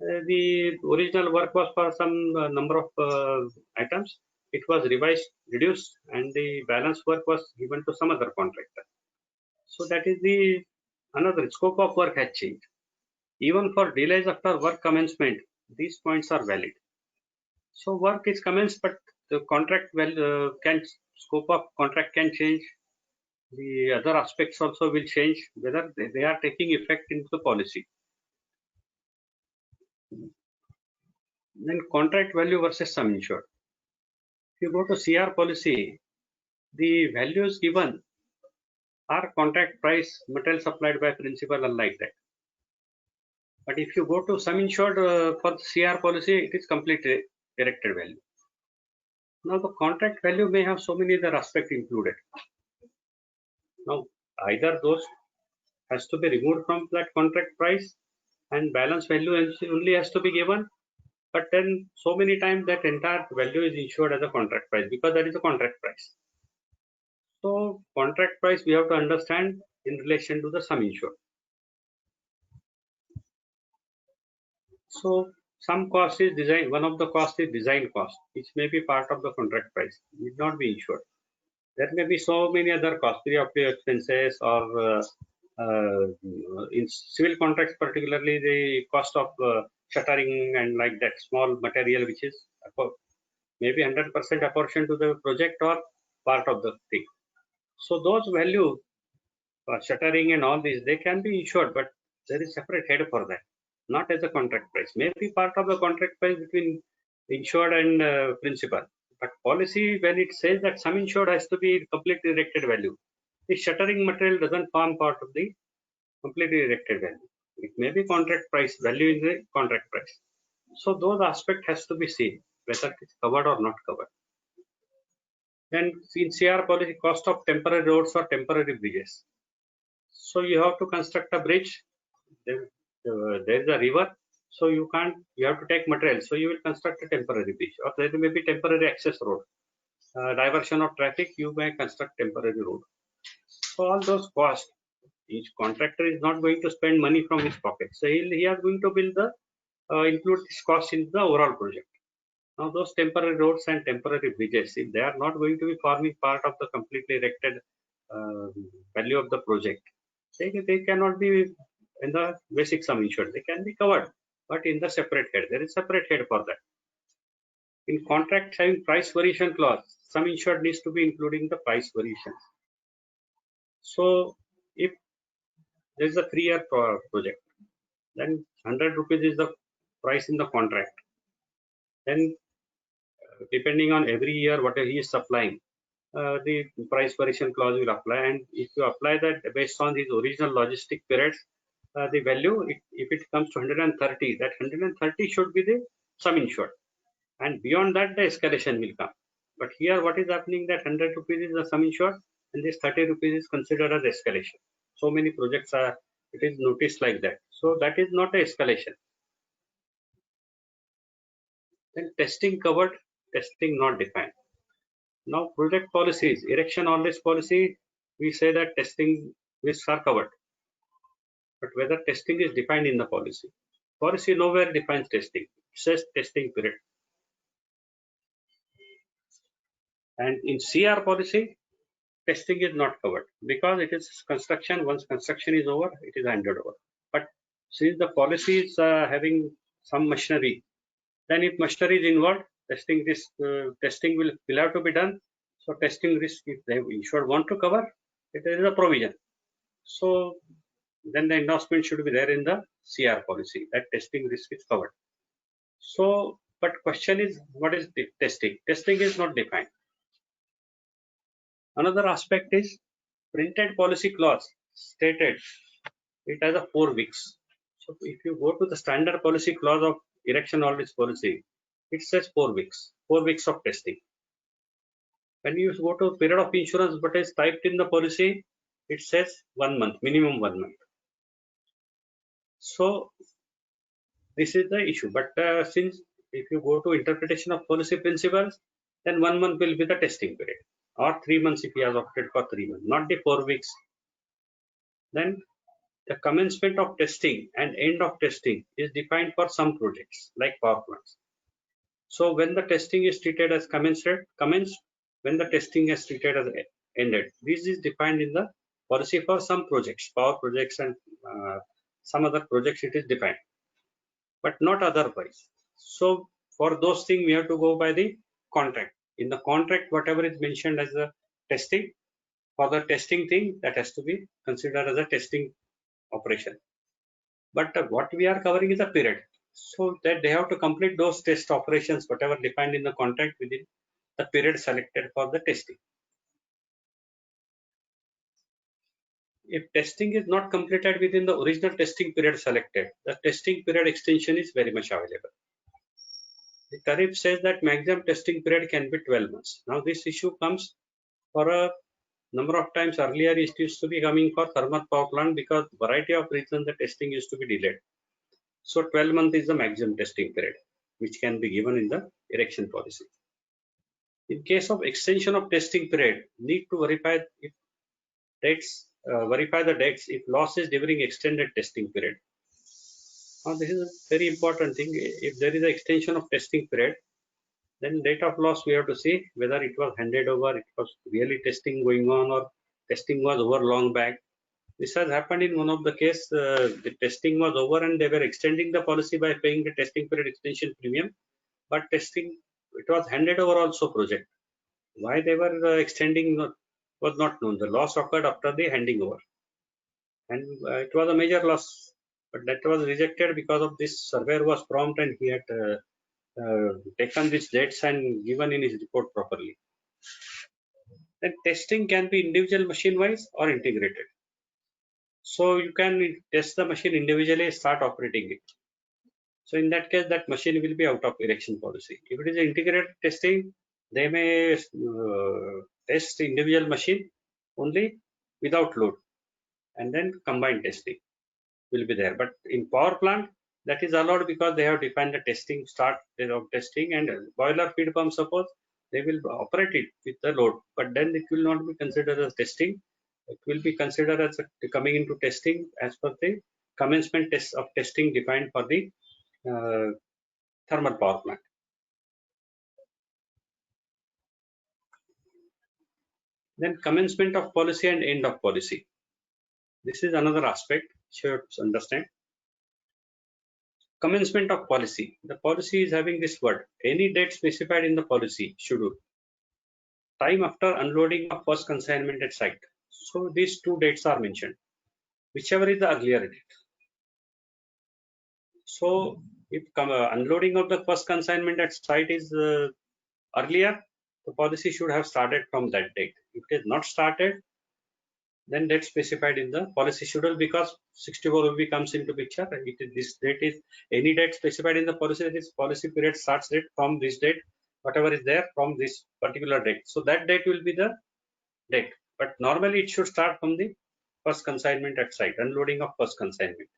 the original work was for some number of items. It was revised, reduced, and the balance work was given to some other contractor. So that is the another scope of work has changed. Even for delays after work commencement, these points are valid. So work is commenced, but the contract scope of contract can change. The other aspects also will change whether they are taking effect into the policy. Then contract value versus sum insured. If you go to CR policy, the values given are contract price, material supplied by principal, unlike that. But if you go to sum insured for CR policy, it is completely erected value. Now the contract value may have so many other aspects included. Now either those has to be removed from that contract price and balance value only has to be given, but then so many times that entire value is insured as a contract price because that is a contract price. So contract price we have to understand in relation to the sum insured. So some cost is design, one of the cost is design cost, which may be part of the contract price, need not be insured. There may be so many other costs, pre-operative expenses, or in civil contracts particularly the cost of shuttering and like that small material which is maybe 100% apportioned to the project or part of the thing. So those value shuttering and all these, they can be insured, but there is separate head for that, not as a contract price. Maybe part of the contract price between insured and principal. But policy, when it says that sum insured has to be completely erected value, the shuttering material doesn't form part of the completely erected value. It may be contract price, value is the contract price. So those aspect has to be seen, whether it is covered or not covered. And in CR policy, cost of temporary roads or temporary bridges. So you have to construct a bridge. There is a river, so you have to take material. So you will construct a temporary bridge, or there may be temporary access road. Diversion of traffic, you may construct temporary road. So all those costs, each contractor is not going to spend money from his pocket. So he is going to build include this cost in the overall project. Now those temporary roads and temporary bridges, if they are not going to be forming part of the completely erected value of the project, they cannot be in the basic sum insured. They can be covered but in the separate head. There is separate head for that. In contract having price variation clause, sum insured needs to be including the price variation. So if there is a 3-year project, then 100 rupees is the price in the contract. Then depending on every year what he is supplying, the price variation clause will apply. And if you apply that based on his original logistic periods, the value, if it comes to 130, that 130 should be the sum insured. And beyond that, the escalation will come. But here, what is happening that 100 rupees is the sum insured, and this 30 rupees is considered as escalation. So many projects are, it is noticed like that. So that is not a escalation. Then testing covered, testing not defined. Now project policies, erection on risk policy, we say that testing risks are covered. But whether testing is defined in the policy. Policy nowhere defines testing. It says testing period. And in CR policy, testing is not covered because it is construction. Once construction is over, it is handed over. But since the policy is having some machinery, then if machinery is involved, testing will have to be done. So testing risk, if the insured want to cover, it is a provision. So then the endorsement should be there in the CR policy that testing risk is covered. So, but question is, what is the testing? Testing is not defined. Another aspect is printed policy clause stated it has a 4 weeks. So if you go to the standard policy clause of erection all risk policy, it says 4 weeks, 4 weeks of testing. When you go to period of insurance, but is typed in the policy, it says 1 month, minimum 1 month. So this is the issue. But since if you go to interpretation of policy principles, then 1 month will be the testing period, or 3 months if he has opted for 3 months, not the 4 weeks. Then the commencement of testing and end of testing is defined for some projects like power plants. So when the testing is treated as commenced, when the testing is treated as ended. This is defined in the policy for some projects, power projects and some other projects it is defined, but not otherwise. So for those things we have to go by the contract. In the contract, whatever is mentioned as a testing, for the testing thing, that has to be considered as a testing operation. But what we are covering is a period. So that they have to complete those test operations, whatever defined in the contract within the period selected for the testing. If testing is not completed within the original testing period selected, the testing period extension is very much available. The tariff says that maximum testing period can be 12 months. Now this issue comes for a number of times. Earlier it used to be coming for thermal power plant because variety of reasons the testing used to be delayed. So 12 months is the maximum testing period which can be given in the erection policy. In case of extension of testing period, need to verify if dates, verify the dates if loss is during extended testing period. Now this is a very important thing. If there is an extension of testing period, then date of loss we have to see whether it was handed over, it was really testing going on, or testing was over long back. This has happened in one of the case. The testing was over and they were extending the policy by paying the testing period extension premium, but testing, it was handed over also project. Why they were extending was not known. The loss occurred after the handing over, and it was a major loss, but that was rejected because of this. Surveyor was prompt and he had taken these dates and given in his report properly. Then testing can be individual machine wise or integrated. So you can test the machine individually, start operating it. So in that case, that machine will be out of erection policy. If it is integrated testing, they may test individual machine only without load, and then combined testing will be there. But in power plant, that is allowed because they have defined the testing start of testing, and boiler feed pump, suppose they will operate it with the load, but then it will not be considered as testing. It will be considered as coming into testing as per the commencement test of testing defined for the thermal power plant. Then commencement of policy and end of policy. This is another aspect you should understand. Commencement of policy. The policy is having this word, any date specified in the policy schedule. Time after unloading of first consignment at site. So these two dates are mentioned, whichever is the earlier date. So if unloading of the first consignment at site is earlier, the policy should have started from that date. If it is not started, then date specified in the policy schedule, because 64OB comes into picture. This date is any date specified in the policy, that is policy period starts date from this date, whatever is there from this particular date. So that date will be the date. But normally it should start from the first consignment at site, unloading of first consignment.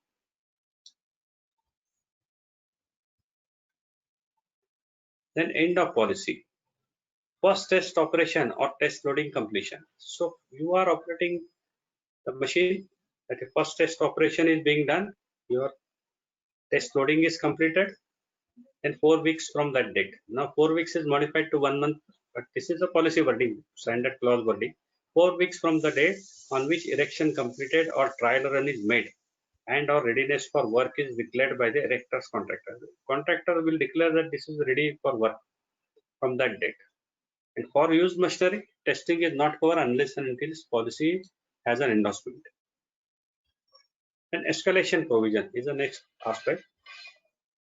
Then end of policy. First test operation or test loading completion. So you are operating the machine, that the first test operation is being done, your test loading is completed, and 4 weeks from that date. Now 4 weeks is modified to 1 month, but this is a policy wording, standard clause wording. 4 weeks from the day on which erection completed or trial run is made and or readiness for work is declared by the erector's contractor. The contractor will declare that this is ready for work from that date. And for used machinery, testing is not over unless and until this policy has an endorsement. And escalation provision is the next aspect.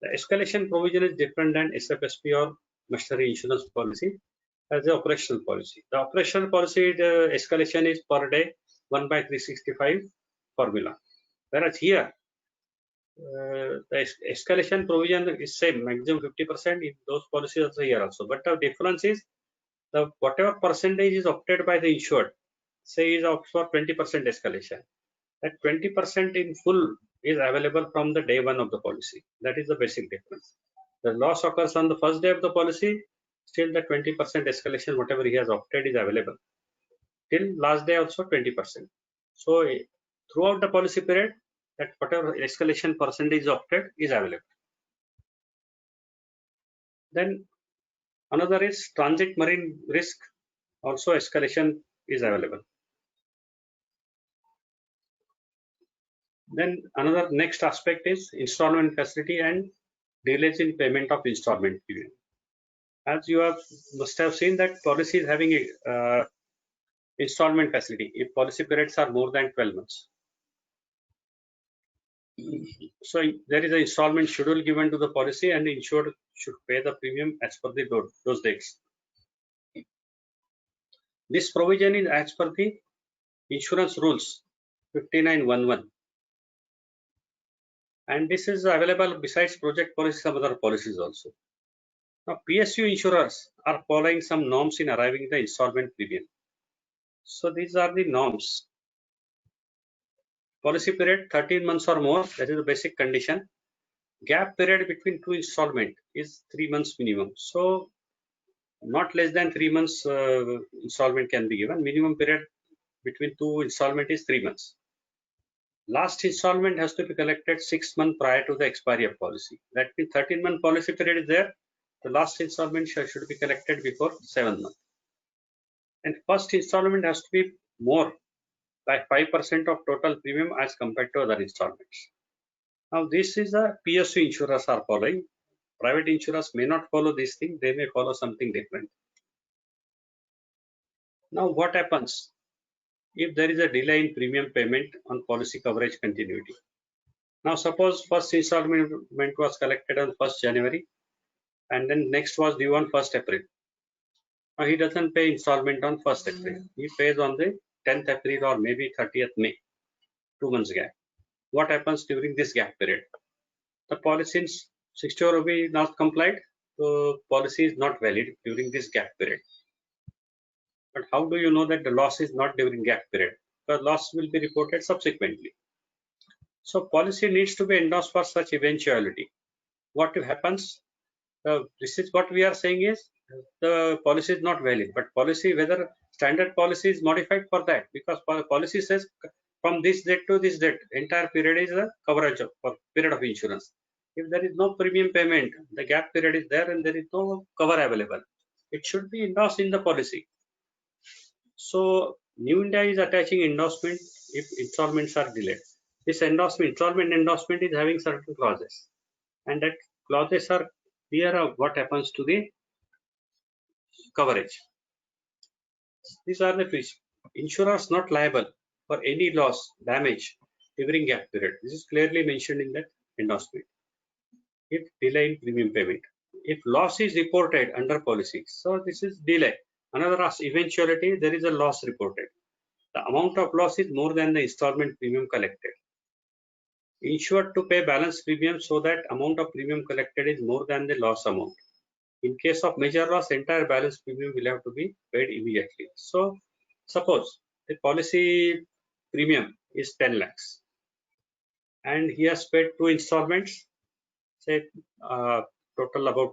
The escalation provision is different than SFSP or machinery insurance policy as the operational policy. The operational policy, the escalation is per day 1 by 365 formula. Whereas here, the escalation provision is same, maximum 50% in those policies also here also. But the difference is the whatever percentage is opted by the insured, say is of for 20% escalation. That 20% in full is available from the day one of the policy. That is the basic difference. The loss occurs on the first day of the policy, still the 20% escalation, whatever he has opted is available. Till last day also 20%. So throughout the policy period, that whatever escalation percentage opted is available. Then another is transit marine risk, also escalation is available. Then another next aspect is installment facility and delays in payment of installment period. As you must have seen that policy is having a installment facility if policy periods are more than 12 months. So there is an installment schedule given to the policy, and the insured should pay the premium as per those dates. This provision is as per the insurance rules 5911, and this is available besides project policy, some other policies also. Now PSU insurers are following some norms in arriving the installment premium. So these are the norms. Policy period 13 months or more, that is the basic condition. Gap period between two installment is 3 months minimum. So not less than 3 months installment can be given. Minimum period between two installment is 3 months. Last installment has to be collected 6 months prior to the expiry of policy. That means 13-month policy period is there. The last installment should be collected before 7 months. And first installment has to be more by 5% of total premium as compared to other installments. Now this is a PSU insurers are following. Private insurers may not follow this thing, they may follow something different. Now what happens if there is a delay in premium payment on policy coverage continuity? Now suppose first installment was collected on 1st January and then next was due on 1st April. Now he doesn't pay installment on 1st April. He pays on the 10th April or maybe 30th May, 2 months gap. What happens during this gap period? The policy in 64 will be not complied, so policy is not valid during this gap period. But how do you know that the loss is not during gap period? The loss will be reported subsequently. So policy needs to be endorsed for such eventuality. What happens? This is what we are saying is the policy is not valid, but policy, whether standard policy is modified for that, because policy says from this date to this date, entire period is a coverage for period of insurance. If there is no premium payment, the gap period is there and there is no cover available. It should be endorsed in the policy. So New India is attaching endorsement if installments are delayed. This installment endorsement is having certain clauses. and that clauses are clear of what happens to the coverage. These are the fees. Insurers not liable for any loss, damage during gap period. This is clearly mentioned in that endorsement. If delay in premium payment. If loss is reported under policy, so this is delay. Another eventuality, there is a loss reported. The amount of loss is more than the installment premium collected. Insured to pay balance premium so that amount of premium collected is more than the loss amount. In case of major loss, entire balance premium will have to be paid immediately. So, suppose the policy premium is 10 lakhs and he has paid 2 installments, say total about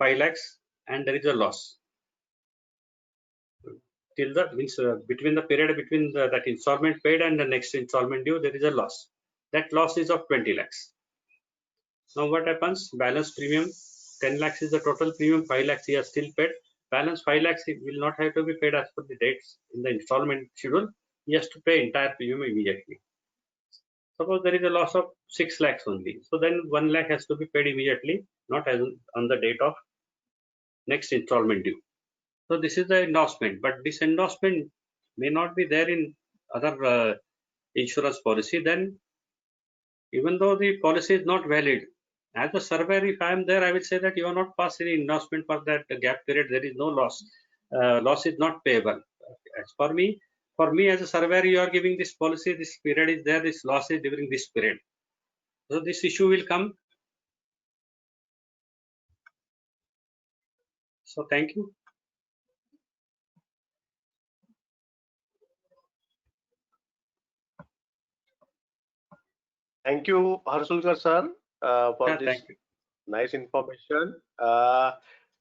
5 lakhs, and there is a loss. Till the means between the period between that installment paid and the next installment due, there is a loss. That loss is of 20 lakhs. Now what happens? Balance premium 10 lakhs is the total premium, 5 lakhs he has still paid. Balance 5 lakhs will not have to be paid as per the dates in the installment schedule. He has to pay entire premium immediately. Suppose there is a loss of 6 lakhs only. So then 1 lakh has to be paid immediately, not as on the date of next installment due. So this is the endorsement, but this endorsement may not be there in other insurance policy. Then even though the policy is not valid, as a surveyor, if I am there, I will say that you are not passed any endorsement for that gap period. There is no loss. Loss is not payable. As for me as a surveyor, you are giving this policy. This period is there. This loss is during this period. So this issue will come. So thank you. Thank you, Harsulkar sir, for this nice information.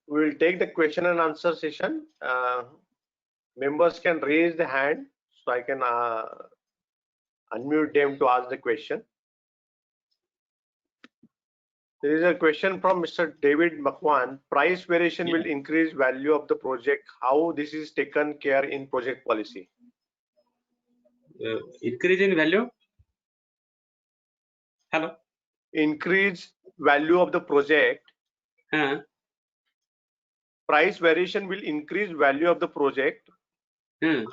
We will take the question and answer session. Members can raise the hand so I can unmute them to ask the question. There is a question from Mr. David Makwan. Price variation will increase value of the project. How this is taken care in project policy? Increase in value? Hello? Increase value of the project. Price variation will increase value of the project.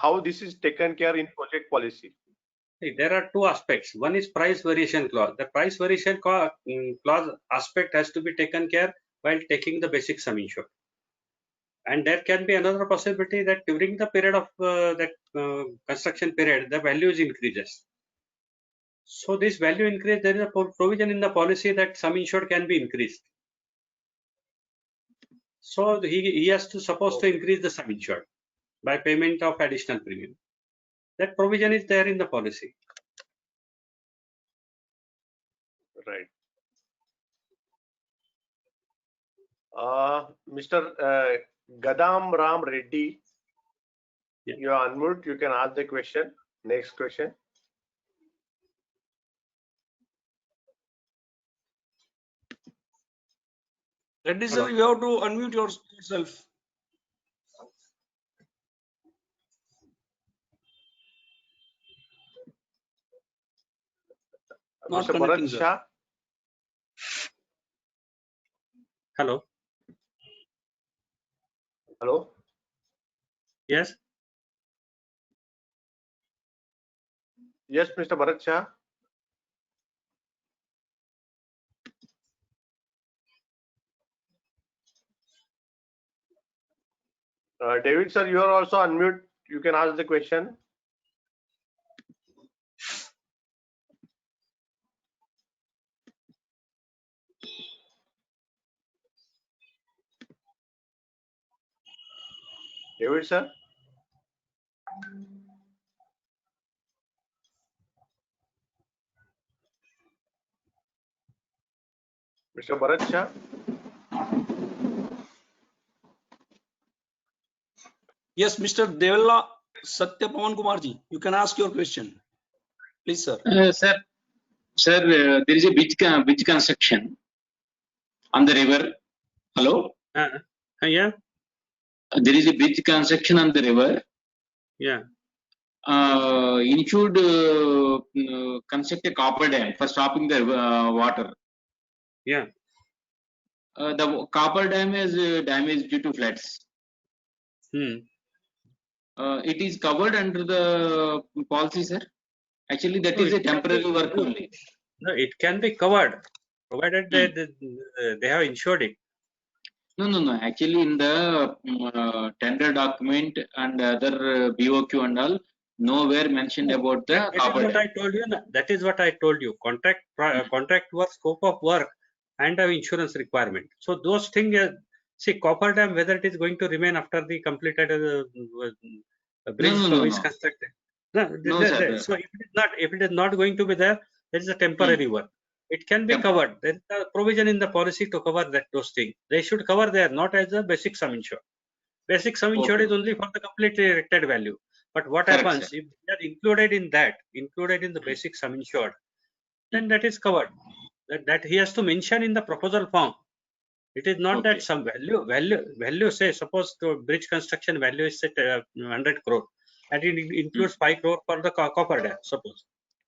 How this is taken care in project policy? There are two aspects. One is price variation clause. The price variation clause aspect has to be taken care while taking the basic sum insured. And there can be another possibility that during the period of that construction period, the values increases. So this value increase, there is a provision in the policy that sum insured can be increased. So he has to supposed to increase the sum insured by payment of additional premium. That provision is there in the policy. Right. Mr. Gadam Ram Reddy, you are unmute. You can ask the question. Next question. Reddy sir, you have to unmute yourself. Mr. Bharat Shah. Hello. Hello. Yes. Yes, Mr. Bharat Shah. David sir, you are also unmute. You can ask the question. David sir. Mr. Bharat Shah. Yes, Mr. Devella Satya Pawan Kumar ji, you can ask your question. Please, sir. Sir, there is a bridge construction on the river. Hello? Yeah. There is a bridge construction on the river. Yeah. Insured construct a copper dam for stopping the water. Yeah. The copper dam is damaged due to floods. It is covered under the policy, sir. Actually, that No, is it a can temporary be- work only. No, it can be covered, provided they have insured it. No. Actually, in the tender document and other BOQ and all, nowhere mentioned about the That is copper what dam. I told you. That is what I told you. Contract work, scope of work, and insurance requirement. So those things. See, copper dam, whether it is going to remain after the completed bridge No. is constructed. No, No, sir. so if it is not going to be there, it is a temporary work. It can be Yep. covered. There is a provision in the policy to cover those things. They should cover there, not as a basic sum insured. Basic sum insured Okay. is only for the completely erected value. But what Correct, happens sir. if they are included in the basic sum insured, then that is covered. That he has to mention in the proposal form. It is not Okay. that some value. Say suppose the bridge construction value is set 100 crore, and it includes 5 crore for the copper dam. Suppose.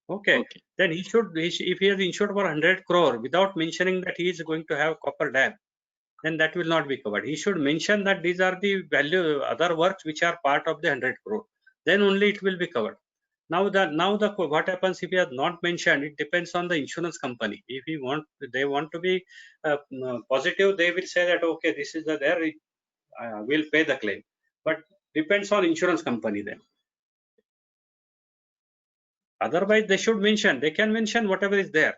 Okay. Then if he has insured for 100 crore without mentioning that he is going to have copper dam, then that will not be covered. He should mention that these are the other works which are part of the 100 crore. Then only it will be covered. Now what happens if he has not mentioned? It depends on the insurance company. If they want to be positive, they will say that okay, this is there. We'll pay the claim. But depends on insurance company then. Otherwise, they should mention. They can mention whatever is there.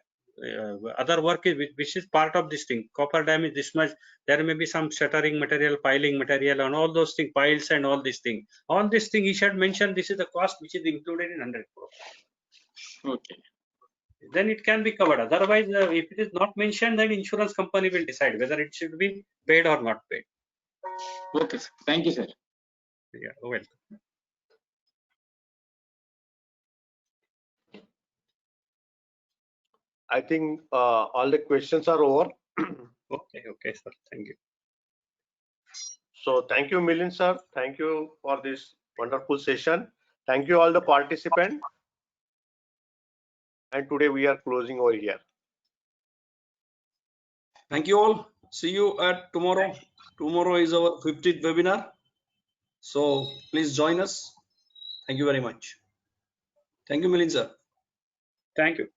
Other work is which is part of this thing. Copper dam is this much. There may be some shuttering material, piling material, and all those things, piles and all these things. All these things he should mention. This is the cost which is included in 100 crore. Okay. Then it can be covered. Otherwise, if it is not mentioned, then insurance company will decide whether it should be paid or not paid. Okay, sir. Thank you, sir. Yeah, welcome. I think all the questions are over. Okay, sir. Thank you. So thank you, Milind sir. Thank you for this wonderful session. Thank you all the participants. And today we are closing over here. Thank you all. See you at tomorrow. Tomorrow is our 50th webinar. So please join us. Thank you very much. Thank you, Milind sir. Thank you.